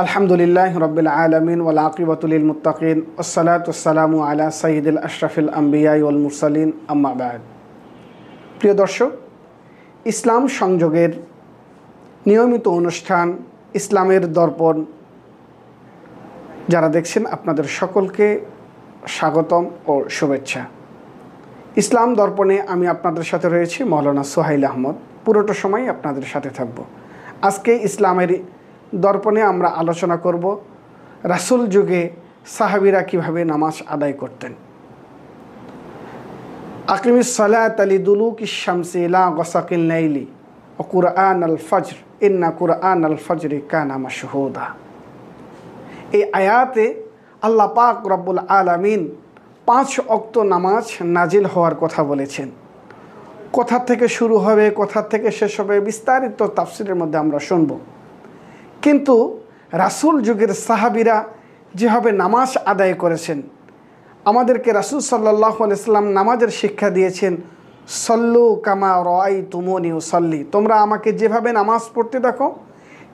আলহামদুলিল্লাহ রব্বিল আলামিন ওয়াল আকিবাতুল লিল মুত্তাকিন ওয়াসসালাতু ওয়াসসালামু আলা সাইয়্যিদিল আশরাফিল আমবিয়া ওয়াল মুরসালিন আম্মা বা'দ। প্রিয় দর্শক, ইসলাম সংযোগের নিয়মিত অনুষ্ঠান ইসলামের দর্পণ যারা দেখছেন আপনাদের সকলকে স্বাগতম ও শুভেচ্ছা। ইসলাম দর্পণে আমি আপনাদের সাথে রয়েছি মৌলানা সোহাইল আহমদ। পুরোটা সময় আপনাদের সাথে থাকব। আজকে ইসলামের দর্পণে আমরা আলোচনা করব রাসূল যুগে সাহাবীরা কিভাবে নামাজ আদায় করতেন। আকিমিস সালাত লিদুলুকিশ শামসি ইলা গাসাকিল লাইলি ওয়া কুরআনাল ফজর ইন্না কুরআনাল ফজরি কানা মাশহুদা। এই আয়াতে আল্লাহ পাক রব্বুল আলামিন 5 ওয়াক্ত নামাজ নাজিল হওয়ার কথা বলেছেন। কোথা থেকে শুরু হবে, কোথা থেকে শেষ হবে, বিস্তারিত তাফসিরের মধ্যে আমরা শুনব। কিন্তু রাসূল যুগের সাহাবীরা যেভাবে নামাজ আদায় করেছেন, আমাদেরকে রাসূল সাল্লাল্লাহু আলাইহি সাল্লাম নামাজের শিক্ষা দিয়েছেন, সল্লু কামা রাআইতুমুনি উসাল্লি, তোমরা আমাকে যেভাবে নামাজ পড়তে দেখো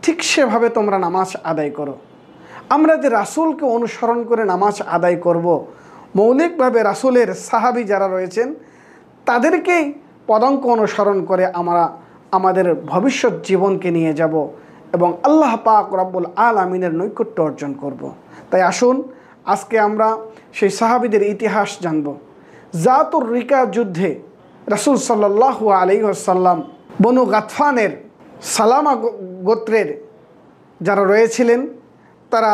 ঠিক সেভাবে তোমরা নামাজ আদায় করো। আমরা যে রাসূলকে অনুসরণ করে নামাজ আদায় করব, মৌলিকভাবে রাসূলের সাহাবী যারা রয়েছেন তাদেরকেই পদাঙ্ক অনুসরণ করে আমরা আমাদের ভবিষ্যৎ জীবনকে নিয়ে যাব এবং আল্লাহ পাক রব্বুল আলামিনের নৈকট্য অর্জন করব। তাই আসুন আজকে আমরা সেই সাহাবীদের ইতিহাস জানব। জাতুর রিকা যুদ্ধে রাসূল সাল্লাল্লাহু আলাইহি ওয়াসাল্লাম বনু গাতফানের সালামা গোত্রের যারা রয়েছিলেন তারা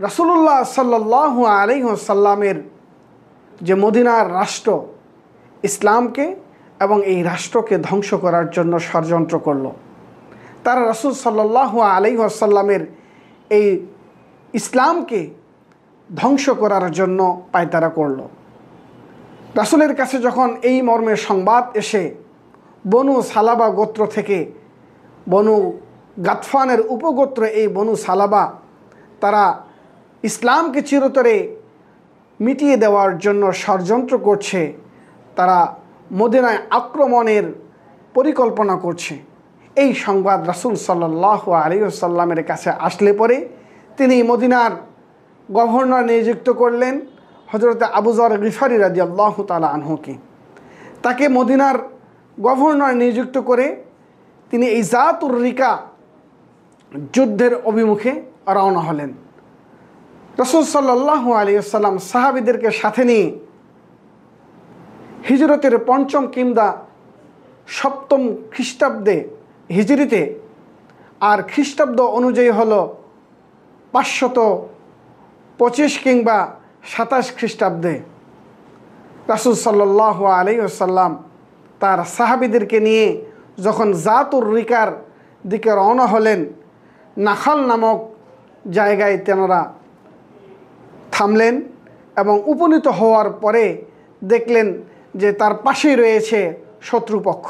রাসূলুল্লাহ সাল্লাল্লাহু আলাইহি ওয়াসাল্লামের যে মদিনার রাষ্ট্র ইসলামকে এবং এই রাষ্ট্রকে ধ্বংস করার জন্য ষড়যন্ত্র করল। তারা রাসূল সাল্লাল্লাহু আলাইহি ওয়াসাল্লামের এই ইসলামকে ধ্বংস করার জন্য পায়তারা করল। রাসূলের কাছে যখন এই মর্মে সংবাদ এসে বনু সালাবা গোত্র থেকে, বনু গাতফানের উপগোত্র এই বনু সালাবা তারা ইসলামকে চিরতরে মিটিয়ে দেওয়ার জন্য ষড়যন্ত্র করছে, তারা মদিনায় আক্রমণের পরিকল্পনা করছে, এই সংবাদ রাসূল সাল্লাল্লাহু আলাইহি ওয়াসাল্লামের কাছে আসলে পরে তিনি মদিনার গভর্নর নিযুক্ত করলেন হযরত আবু যর গিফারি রাদিয়াল্লাহু তাআলা আনহুকে। তাকে মদিনার গভর্নর নিযুক্ত করে তিনি এই জাতুর রিকা যুদ্ধের অভিমুখে রওনা হলেন। রাসূল সাল্লাল্লাহু আলাইহি ওয়াসাল্লাম সাহাবীদেরকে সাথে নিয়ে হিজরতের 5ম কিংবা 7ম খ্রিস্টাব্দে হিজরিতে, আর খ্রিস্টাব্দ অনুযায়ী হলো 525 কিংবা 27 খ্রিস্টাব্দে রাসূল সাল্লাল্লাহু আলাইহি ওয়াসাল্লাম তার সাহাবীদেরকে নিয়ে যখন জাতুর রিকার দিকে রওনা হলেন, নাখাল নামক জায়গায় তেনারা থামলেন এবং উপনীত হওয়ার পরে দেখলেন যে তার পাশেই রয়েছে শত্রুপক্ষ।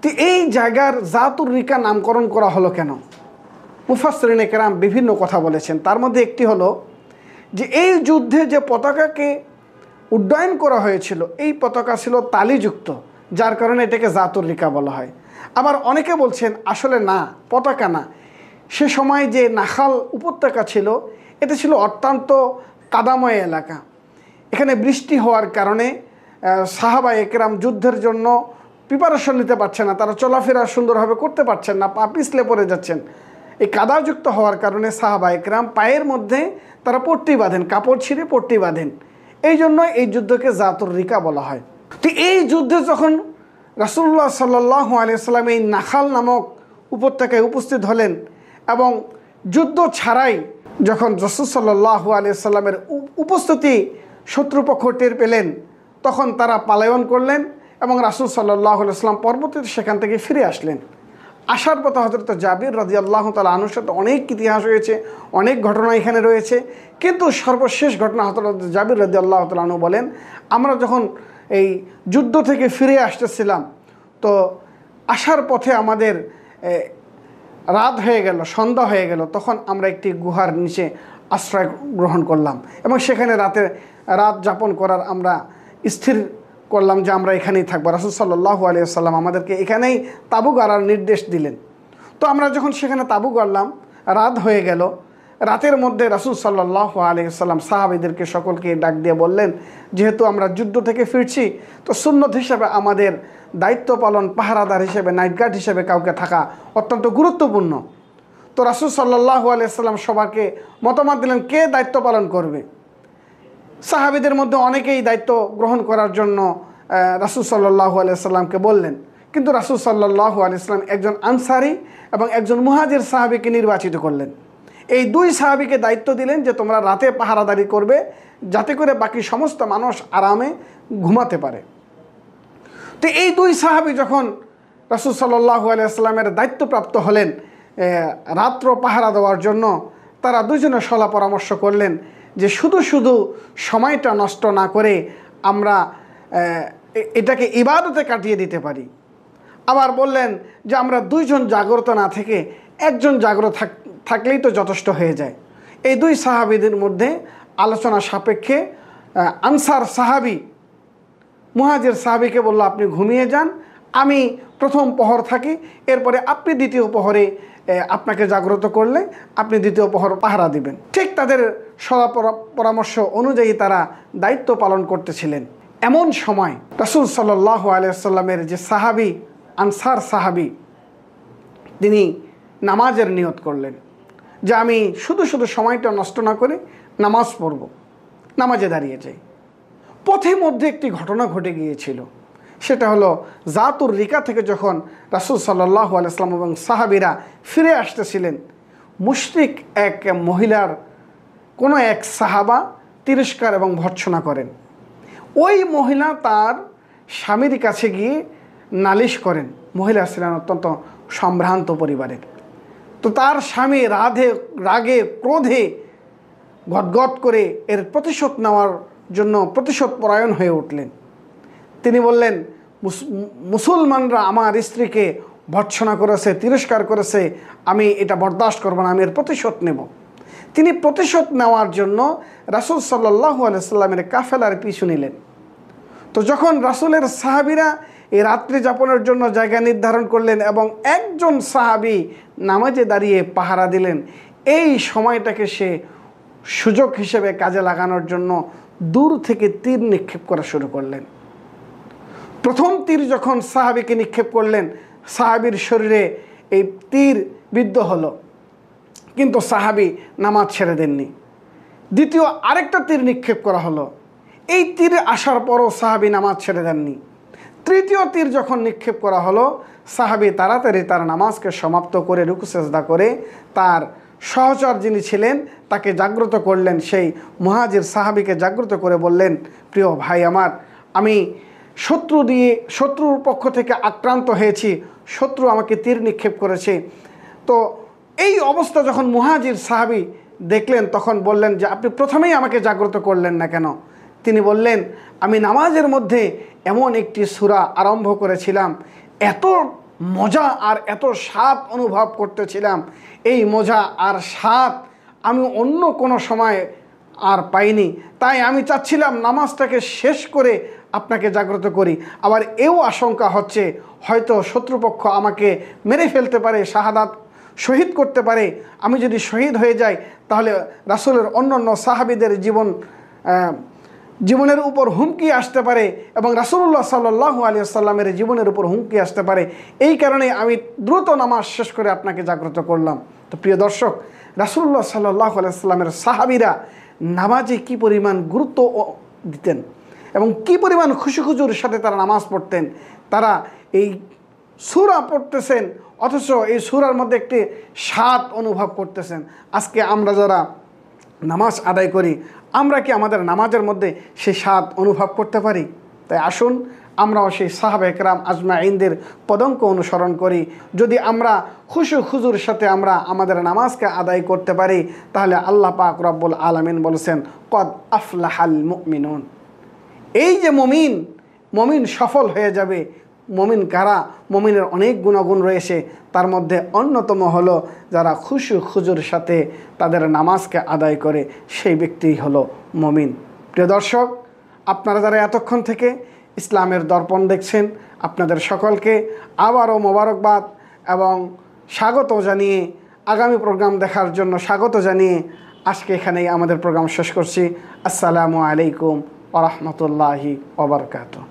তো এই জায়গার জাতুর রিকা নামকরণ করা হলো কেন? মুফাসসিরিনে কেরাম বিভিন্ন কথা বলেছেন। তার মধ্যে একটি হলো যে এই যুদ্ধে যে পতাকাকে উড্ডয়ন করা হয়েছিল এই পতাকা ছিল তালিযুক্ত, যার কারণে এটাকে জাতুর রিকা বলা হয়। আবার অনেকে বলছেন আসলে না, পতাকা না, সে সময় যে নাখাল উপত্যকা ছিল এটা ছিল অত্যন্ত কাদাময় এলাকা। এখানে বৃষ্টি হওয়ার কারণে সাহাবা একরাম যুদ্ধের জন্য প্রিপারেশন নিতে পারছে না, তারা চলাফেরা সুন্দরভাবে করতে পারছেন না, পা পিছলে পড়ে যাচ্ছেন। এই কাদাযুক্ত হওয়ার কারণে সাহাবা একরাম পায়ের মধ্যে তারা পট্টি বাঁধেন, কাপড় ছিঁড়ে পট্টি বাঁধেন। এই জন্য এই যুদ্ধকে জাতুর রিকা বলা হয়। তো এই যুদ্ধে যখন রাসূলুল্লাহ সাল্লাল্লাহু আলাইহি ওয়াসাল্লাম এই নাখাল নামক উপত্যকায় উপস্থিত হলেন এবং যুদ্ধ ছাড়াই যখন রাসূল সাল্লাল্লাহু আলাইহি ওয়াসাল্লামের উপস্থিতি শত্রুপক্ষ টের পেলেন, তখন তারা পলায়ন করলেন এবং রাসূল সাল্লাল্লাহু আলাইহি ওয়াসাল্লাম পরবর্তীতে সেখান থেকে ফিরে আসলেন। আসার পথে হযরত জাবির রাদিয়াল্লাহু তাআলা আনহুর সাথে অনেক ইতিহাস রয়েছে, অনেক ঘটনা এখানে রয়েছে, কিন্তু সর্বশেষ ঘটনা হযরত জাবির রাদিয়াল্লাহু তাআলা আনহু বলেন, আমরা যখন এই যুদ্ধ থেকে ফিরে আসতেছিলাম তো আসার পথে আমাদের রাত হয়ে গেল, সন্ধ্যা হয়ে গেল, তখন আমরা একটি গুহার নিচে আশ্রয় গ্রহণ করলাম এবং সেখানে রাত যাপন করার আমরা স্থির করলাম যে আমরা এখানেই থাকবো। রাসূল সাল্লাল্লাহু আলাইহি ওয়াসাল্লাম আমাদেরকে এখানেই তাঁবু গাড়ার নির্দেশ দিলেন। তো আমরা যখন সেখানে তাঁবু গাড়লাম, রাত হয়ে গেল, রাতের মধ্যে রাসূল সাল্লাল্লাহু আলাইহি ওয়াসাল্লাম সাহাবীদেরকে সকলকে ডাক দিয়ে বললেন, যেহেতু আমরা যুদ্ধ থেকে ফিরছি, তো সুন্নত হিসেবে আমাদের দায়িত্ব পালন, পাহারাদার হিসেবে, নাইট গার্ড হিসেবে কাউকে থাকা অত্যন্ত গুরুত্বপূর্ণ। তো রাসূল সাল্লাল্লাহু আলাইহি ওয়াসাল্লাম সবাইকে মতামত দিলেন কে দায়িত্ব পালন করবে। সাহাবীদের মধ্যে অনেকেই দায়িত্ব গ্রহণ করার জন্য রাসূল সাল্লাল্লাহু আলাইহি ওয়াসাল্লামকে বললেন, কিন্তু রাসূল সাল্লাল্লাহু আলাইহি ওয়াসাল্লাম একজন আনসারী এবং একজন মুহাজির সাহাবীকে নির্বাচিত করলেন। এই দুই সাহাবীকে দায়িত্ব দিলেন যে তোমরা রাতে পাহারাদারি করবে, যাতে করে বাকি সমস্ত মানুষ আরামে ঘুমাতে পারে। তো এই দুই সাহাবী যখন রাসূল সাল্লাল্লাহু আলাইহি ওয়াসাল্লামের দায়িত্বপ্রাপ্ত হলেন রাত্র পাহারা দেওয়ার জন্য, তারা দুজনে সলা পরামর্শ করলেন যে শুধু শুধু সময়টা নষ্ট না করে আমরা এটাকে ইবাদতে কাটিয়ে দিতে পারি। আবার বললেন যে আমরা দুইজন জাগ্রত না থেকে একজন জাগ্রত থাকলেই তো যথেষ্ট হয়ে যায়। এই দুই সাহাবীদের মধ্যে আলোচনা সাপেক্ষে আনসার সাহাবী মুহাজির সাহাবীকে বলল, আপনি ঘুমিয়ে যান, আমি প্রথম প্রহর থাকি, এরপরে আপনি দ্বিতীয় প্রহরে আপনাকে জাগ্রত করলে আপনি দ্বিতীয় প্রহর পাহারা দিবেন। ঠিক তাদের সলা পরামর্শ অনুযায়ী তারা দায়িত্ব পালন করতেছিলেন। এমন সময় রাসূল সাল্লাল্লাহু আলাইহি ওয়াসাল্লামের যে সাহাবী, আনসার সাহাবী, তিনি নামাজের নিয়ত করলেন যে আমি শুধু শুধু সময়টা নষ্ট না করে নামাজ পড়ব, নামাজে দাঁড়িয়ে যাই। পথে মধ্যে একটি ঘটনা ঘটে গিয়েছিল, সেটা হলো জাতুর রিকা থেকে যখন রাসূল সাল্লাল্লাহু আলাইহি ওয়াসাল্লাম এবং সাহাবীরা ফিরে আসতেছিলেন, মুশরিক এক মহিলার কোনো এক সাহাবা তিরস্কার এবং ভর্ৎসনা করেন। ওই মহিলা তার স্বামীর কাছে গিয়ে নালিশ করেন। মহিলা ছিলেন অত্যন্ত সম্ভ্রান্ত পরিবারের। তো তার স্বামী রাগে ক্রোধে গদগদ করে এর প্রতিশোধ নেওয়ার জন্য প্রতিশোধ পরায়ণ হয়ে উঠলেন। তিনি বললেন, মুসলমানরা আমার স্ত্রীকে ভর্ৎসনা করেছে, তিরস্কার করেছে, আমি এটা বরদাস্ত করব না, আমি এর প্রতিশোধ নেব। তিনি প্রতিশোধ নেওয়ার জন্য রাসূল সাল্লাল্লাহু আলাইহি ওয়াসাল্লামের কাফেলার পিছু নিলেন। তো যখন রাসূলের সাহাবীরা এই রাত্রি যাপনের জন্য জায়গা নির্ধারণ করলেন এবং একজন সাহাবী নামাজে দাঁড়িয়ে পাহারা দিলেন, এই সময়টাকে সে সুযোগ হিসেবে কাজে লাগানোর জন্য দূর থেকে তীর নিক্ষেপ করা শুরু করলেন। প্রথম তীর যখন সাহাবীকে নিক্ষেপ করলেন, সাহাবীর শরীরে এই তীর বিদ্ধ হলো, কিন্তু সাহাবী নামাজ ছেড়ে দেননি। দ্বিতীয় আরেকটা তীর নিক্ষেপ করা হলো, এই তীর আসার পরও সাহাবী নামাজ ছেড়ে দেননি। তৃতীয় তীর যখন নিক্ষেপ করা হলো, সাহাবী তাড়াতাড়ি তার নামাজকে সমাপ্ত করে রুকু সেজদা করে তার সহচর যিনি ছিলেন তাকে জাগ্রত করলেন। সেই মুহাজির সাহাবীকে জাগ্রত করে বললেন, প্রিয় ভাই আমার, আমি শত্রুর পক্ষ থেকে আক্রান্ত হয়েছি, শত্রু আমাকে তীর নিক্ষেপ করেছে। তো এই অবস্থা যখন মুহাজির সাহাবী দেখলেন, তখন বললেন যে আপনি প্রথমেই আমাকে জাগ্রত করলেন না কেন? তিনি বললেন, আমি নামাজের মধ্যে এমন একটি সূরা আরম্ভ করেছিলাম, এত মজা আর এত স্বাদ অনুভব করতেছিলাম, এই মজা আর স্বাদ আমি অন্য কোনো সময় আর পাইনি। তাই আমি চাচ্ছিলাম নামাজটাকে শেষ করে আপনাকে জাগ্রত করি। আবার এও আশঙ্কা হচ্ছে হয়তো শত্রুপক্ষ আমাকে মেরে ফেলতে পারে, শাহাদাত শহীদ করতে পারে। আমি যদি শহীদ হয়ে যাই তাহলে রাসূলের অন্যান্য সাহাবীদের জীবনের উপর হুমকি আসতে পারে এবং রাসূলুল্লাহ সাল্লাল্লাহু আলাইহি ওয়াসাল্লামের জীবনের উপর হুমকি আসতে পারে। এই কারণে আমি দ্রুত নামাজ শেষ করে আপনাকে জাগ্রত করলাম। তো প্রিয় দর্শক, রাসূলুল্লাহ সাল্লাল্লাহু আলাইহি ওয়াসাল্লামের সাহাবীরা নামাজে কি পরিমাণ গুরুত্ব দিতেন এবং কি পরিমাণ খুশি খুজুর সাথে তারা নামাজ পড়তেন। তারা এই সূরা পড়তেছেন, অথচ এই সূরার মধ্যে একটি স্বাদ অনুভব করতেছেন। আজকে আমরা যারা নামাজ আদায় করি, আমরা কি আমাদের নামাজের মধ্যে সেই স্বাদ অনুভব করতে পারি? তাই আসুন আমরাও সেই সাহাবায়ে কেরাম আজমাইনদের পদঙ্ক অনুসরণ করি। যদি আমরা খুশু খুজুর সাথে আমরা আমাদের নামাজকে আদায় করতে পারি, তাহলে আল্লাহ পাক রব্বুল আলামিন বলেছেন, কদ আফলাহাল মুমিনুন। এই যে মমিন সফল হয়ে যাবে। মমিন কারা? মমিনের অনেক গুণাগুণ রয়েছে, তার মধ্যে অন্যতম হলো যারা খুশু খুজুর সাথে তাদের নামাজকে আদায় করে, সেই ব্যক্তিই হলো মমিন। প্রিয় দর্শক, আপনারা যারা এতক্ষণ থেকে ইসলামের দর্পণ দেখছেন, আপনাদের সকলকে আবারও মোবারকবাদ এবং স্বাগত জানিয়ে আগামী প্রোগ্রাম দেখার জন্য স্বাগত জানিয়ে আজকে এখানেই আমাদের প্রোগ্রাম শেষ করছি। আসসালামু আলাইকুম ওয়া রাহমাতুল্লাহি ওয়া বারাকাতুহু।